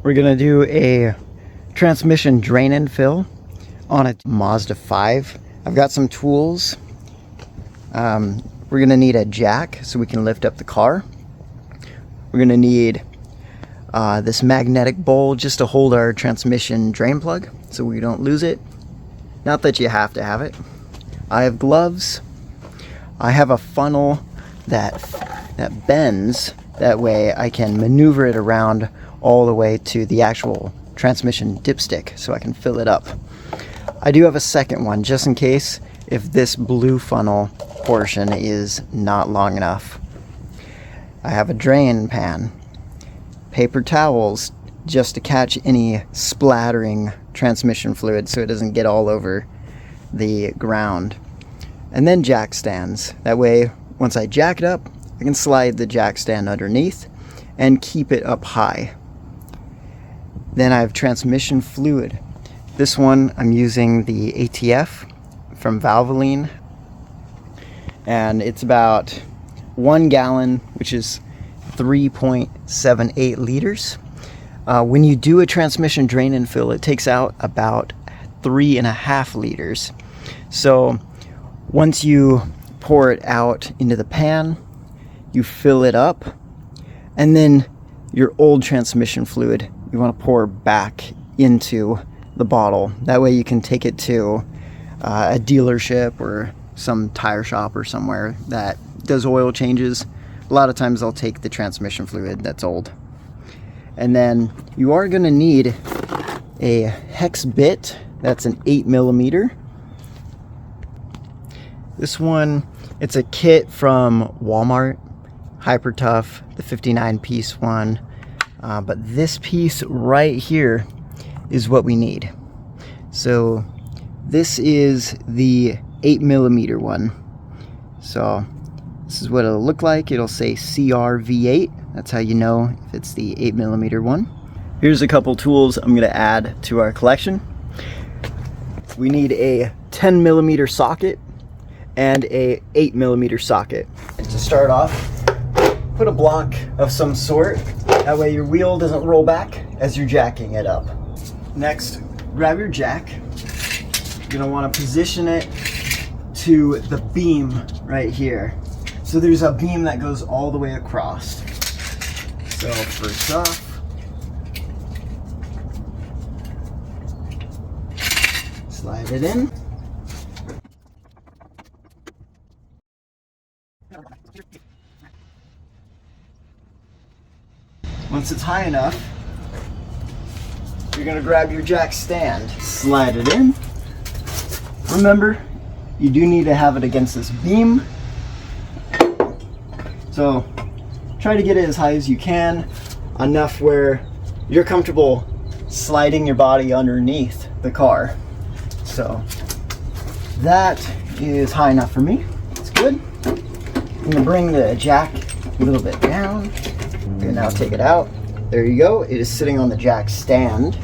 We're gonna do a transmission drain and fill on a Mazda 5. I've got some tools. We're gonna need a jack so we can lift up the car. We're gonna need this magnetic bowl just to hold our transmission drain plug so we don't lose it. Not that you have to have it. I have gloves. I have a funnel that bends. That way I can maneuver it around all the way to the actual transmission dipstick so I can fill it up. I do have a second one just in case if this blue funnel portion is not long enough. I have a drain pan, paper towels just to catch any splattering transmission fluid so it doesn't get all over the ground, and then jack stands. That way once I jack it up, I can slide the jack stand underneath and keep it up high. Then I have transmission fluid. This one I'm using the ATF from Valvoline, and it's about 1 gallon, which is 3.78 liters. When you do a transmission drain and fill, it takes out about 3.5 liters. So once you pour it out into the pan, you fill it up, and then your old transmission fluid you want to pour back into the bottle. That way you can take it to a dealership or some tire shop or somewhere that does oil changes. A lot of times they'll take the transmission fluid that's old. And then you are going to need a hex bit. That's an 8mm. This one, it's a kit from Walmart, Hyper Tough, the 59-piece one. But this piece right here is what we need. So this is the 8mm one. So this is what it'll look like. It'll say CRV8. That's how you know if it's the 8mm one. Here's a couple tools I'm going to add to our collection. We need a 10mm socket and a 8mm socket. And to start off, put a block of some sort. That way your wheel doesn't roll back as you're jacking it up. Next, grab your jack. You're going to want to position it to the beam right here. So there's a beam that goes all the way across. So first off, slide it in. Once it's high enough, you're going to grab your jack stand, slide it in. Remember, you do need to have it against this beam. So try to get it as high as you can, enough where you're comfortable sliding your body underneath the car. So that is high enough for me. It's good. I'm going to bring the jack a little bit down. And now take it out. There you go. It is sitting on the jack stand.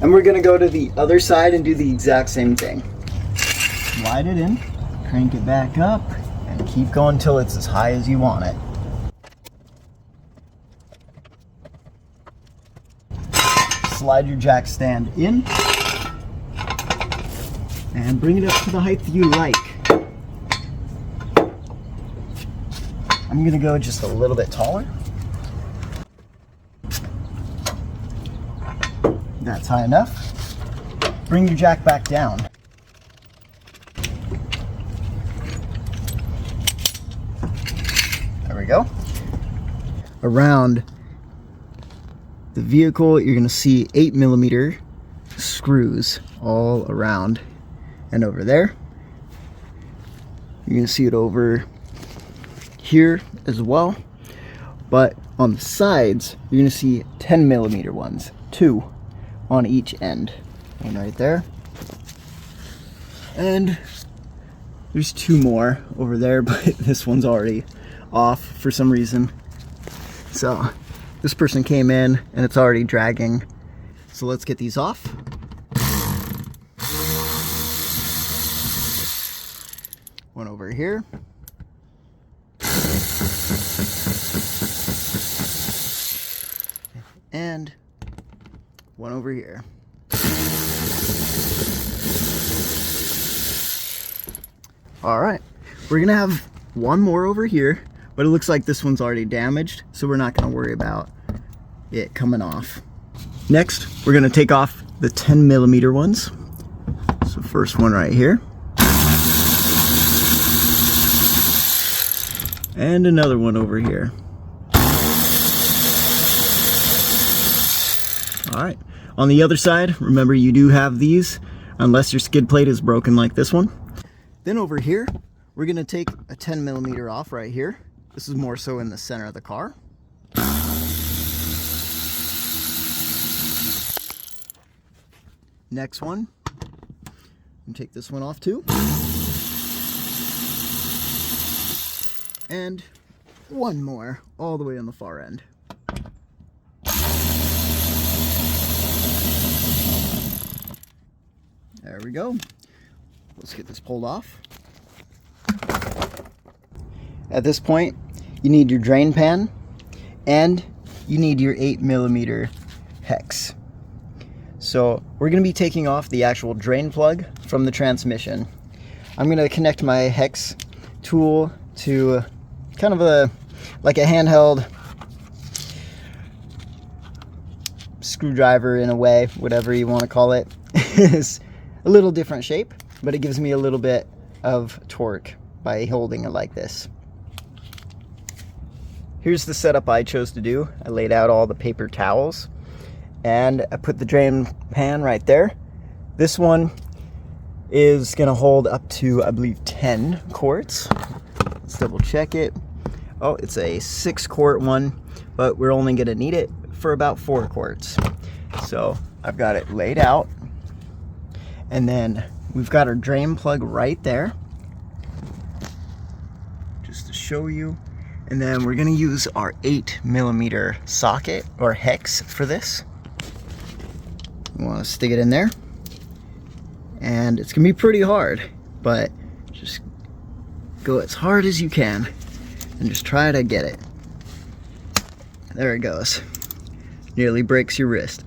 And we're going to go to the other side and do the exact same thing. Slide it in, crank it back up, and keep going until it's as high as you want it. Slide your jack stand in and bring it up to the height that you like. I'm going to go just a little bit taller. That's high enough. Bring your jack back down. There we go. Around the vehicle, you're going to see 8mm screws all around and over there. You're going to see it over here as well. But on the sides, you're going to see 10mm ones, 2 on each end. One right there. And there's 2 more over there, but this one's already off for some reason. So this person came in and it's already dragging. So let's get these off. One over here. And one over here. All right, we're gonna have one more over here, but it looks like this one's already damaged, so we're not gonna worry about it coming off. Next, we're gonna take off the 10mm ones. So first one right here. And another one over here. All right, on the other side, remember you do have these, unless your skid plate is broken like this one. Then over here, we're gonna take a 10mm off right here. This is more so in the center of the car. Next one, and take this one off too. And one more, all the way on the far end. There we go. Let's get this pulled off. At this point, you need your drain pan and you need your 8mm hex. So we're going to be taking off the actual drain plug from the transmission. I'm going to connect my hex tool to kind of like a handheld screwdriver in a way, whatever you want to call it. It's a little different shape, but it gives me a little bit of torque by holding it like this. Here's the setup I chose to do. I laid out all the paper towels and I put the drain pan right there. This one is gonna hold up to, I believe, 10 quarts. Let's double check it. Oh, it's a 6-quart one, but we're only gonna need it for about 4 quarts. So I've got it laid out, and then we've got our drain plug right there, just to show you. And then we're gonna use our 8mm socket or hex for this. We wanna stick it in there. And it's gonna be pretty hard, but just go as hard as you can and just try to get it. There it goes. Nearly breaks your wrist.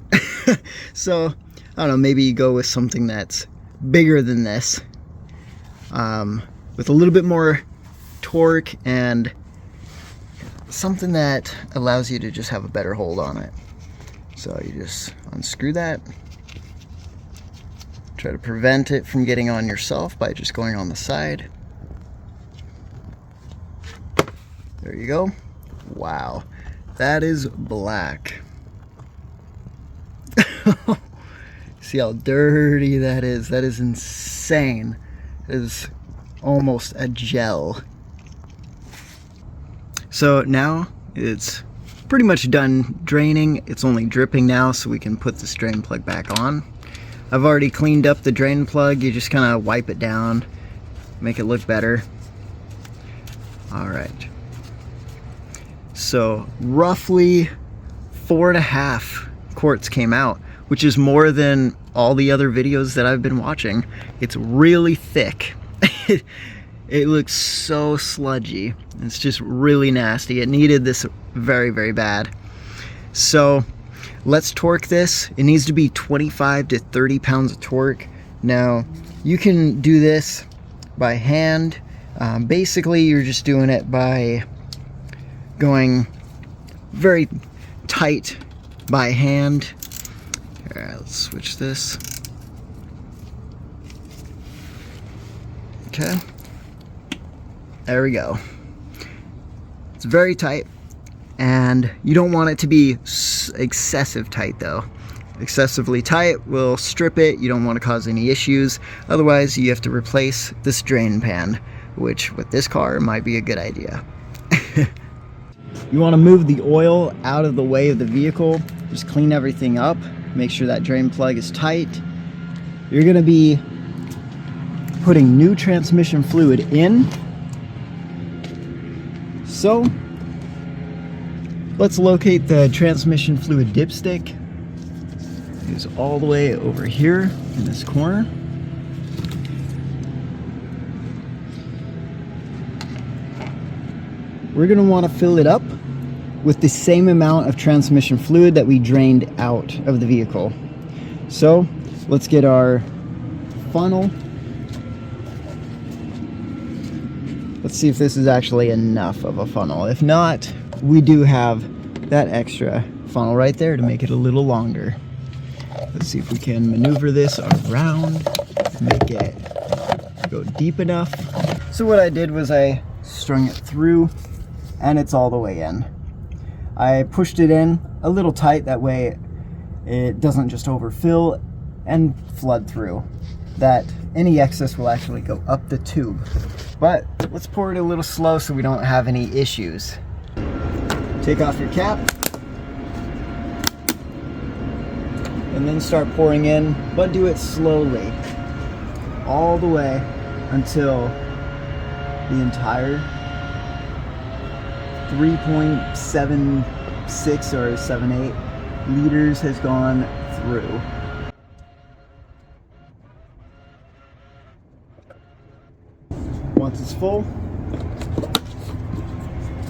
So, I don't know, maybe you go with something that's bigger than this, with a little bit more torque and something that allows you to just have a better hold on it. So you just unscrew that. Try to prevent it from getting on yourself by just going on the side. There you go. Wow, that is black. See how dirty that is? That is insane. It is almost a gel. So now it's pretty much done draining. It's only dripping now, so we can put this drain plug back on. I've already cleaned up the drain plug. You just kind of wipe it down, make it look better. All right. So roughly 4.5 quarts came out, which is more than all the other videos that I've been watching. It's really thick. It looks so sludgy. It's just really nasty. It needed this very, very bad. So let's torque this. It needs to be 25 to 30 pounds of torque. Now, you can do this by hand. Basically, you're just doing it by going very tight by hand. All right, let's switch this. Okay. There we go. It's very tight, and you don't want it to be excessive tight though. Excessively tight will strip it. You don't want to cause any issues. Otherwise, you have to replace this drain pan, which with this car might be a good idea. You want to move the oil out of the way of the vehicle. Just clean everything up. Make sure that drain plug is tight. You're going to be putting new transmission fluid in. So let's locate the transmission fluid dipstick. It's all the way over here in this corner. We're going to want to fill it up with the same amount of transmission fluid that we drained out of the vehicle. So let's get our funnel. Let's see if this is actually enough of a funnel. If not, we do have that extra funnel right there to make it a little longer. Let's see if we can maneuver this around, make it go deep enough. So what I did was I strung it through and it's all the way in. I pushed it in a little tight, that way it doesn't just overfill and flood through. That any excess will actually go up the tube. But let's pour it a little slow so we don't have any issues. Take off your cap and then start pouring in, but do it slowly all the way until the entire 3.76 or 78 liters has gone through. Once it's full,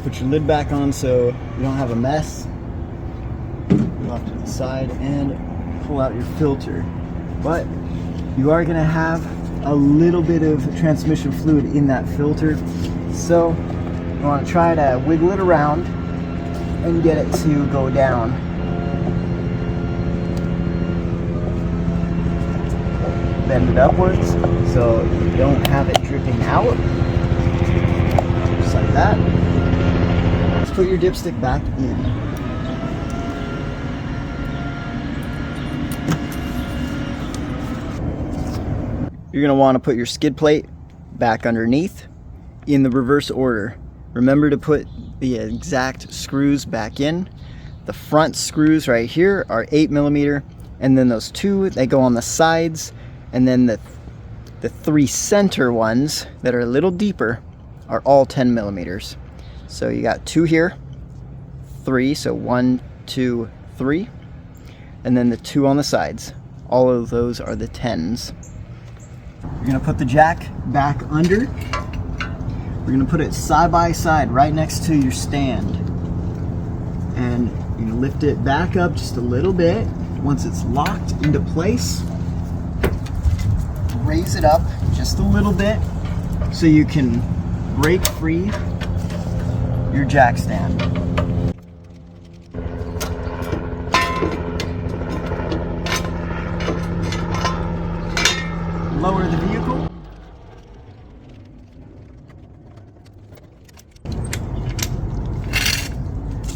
put your lid back on so you don't have a mess. Off to the side and pull out your filter. But you are going to have a little bit of transmission fluid in that filter, so you want to try to wiggle it around and get it to go down. Bend it upwards so you don't have it dripping out. Just like that. Let's put your dipstick back in. You're going to want to put your skid plate back underneath in the reverse order. Remember to put the exact screws back in. The front screws right here are 8mm, and then those two, they go on the sides, and then the three center ones that are a little deeper are all 10mm. So you got two here, three, so 1, 2, 3, and then the two on the sides. All of those are the 10s. You're going to put the jack back under. We're going to put it side by side right next to your stand. And you're going to lift it back up just a little bit. Once it's locked into place, raise it up just a little bit so you can break free your jack stand. Lower the vehicle.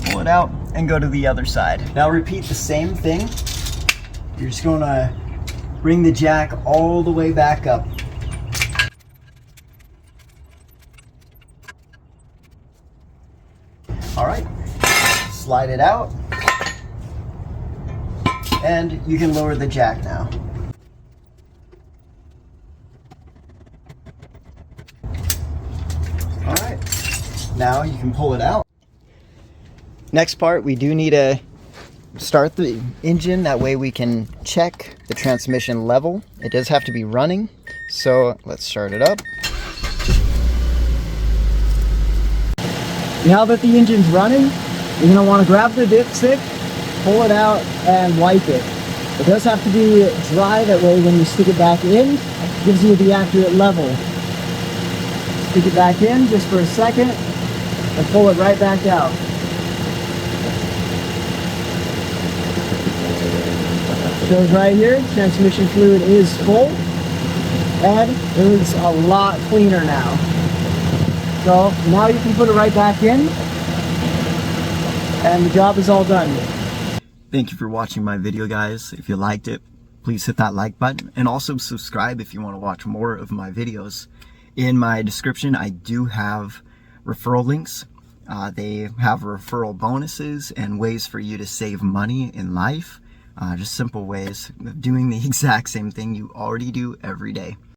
Pull it out and go to the other side. Now repeat the same thing. You're just going to bring the jack all the way back up. All right, slide it out and you can lower the jack now. Now you can pull it out. Next part, we do need to start the engine. That way we can check the transmission level. It does have to be running. So let's start it up. Now that the engine's running, you're going to want to grab the dipstick, pull it out, and wipe it. It does have to be dry. That way when you stick it back in, it gives you the accurate level. Stick it back in just for a second and pull it right back out. Shows right here, transmission fluid is full and it is a lot cleaner now. So now you can put it right back in and the job is all done. Thank you for watching my video, guys. If you liked it, please hit that like button and also subscribe if you want to watch more of my videos. In my description, I do have referral links. They have referral bonuses and ways for you to save money in life. Just simple ways of doing the exact same thing you already do every day.